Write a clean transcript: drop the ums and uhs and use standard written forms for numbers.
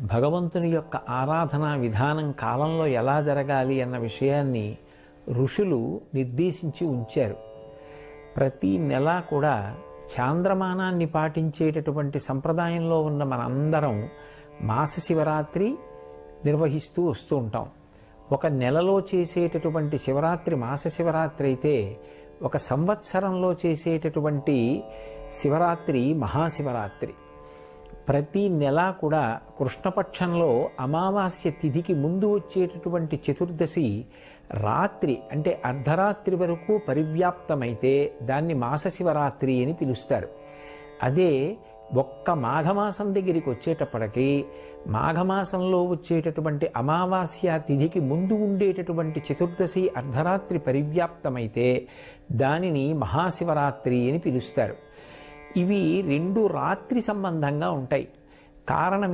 భగవంతుని యొక్క ఆరాధనా విధానం కాలంలో ఎలా జరగాలి అన్న విషయాన్ని ఋషులు నిర్దేశించి ఉంచారు. ప్రతి నెల కూడా చాంద్రమానాన్ని పాటించేటటువంటి సంప్రదాయంలో ఉన్న మనందరం మాస శివరాత్రి నిర్వహిస్తూ వస్తూ ఉంటాం. ఒక నెలలో చేసేటటువంటి శివరాత్రి మాస శివరాత్రి అయితే, ఒక సంవత్సరంలో చేసేటటువంటి శివరాత్రి మహాశివరాత్రి. ప్రతి నెల కూడా కృష్ణపక్షంలో అమావాస్య తిథికి ముందు వచ్చేటటువంటి చతుర్దశి రాత్రి అంటే అర్ధరాత్రి వరకు పరివ్యాప్తమైతే దాన్ని మాస శివరాత్రి అని పిలుస్తారు. అదే ఒక్క మాఘమాసం దగ్గరికి వచ్చేటప్పటికి మాఘమాసంలో వచ్చేటటువంటి అమావాస్య తిథికి ముందు ఉండేటటువంటి చతుర్దశి అర్ధరాత్రి పరివ్యాప్తమైతే దానిని మహాశివరాత్రి అని పిలుస్తారు. ఇవి రెండు రాత్రి సంబంధంగా ఉంటాయి. కారణం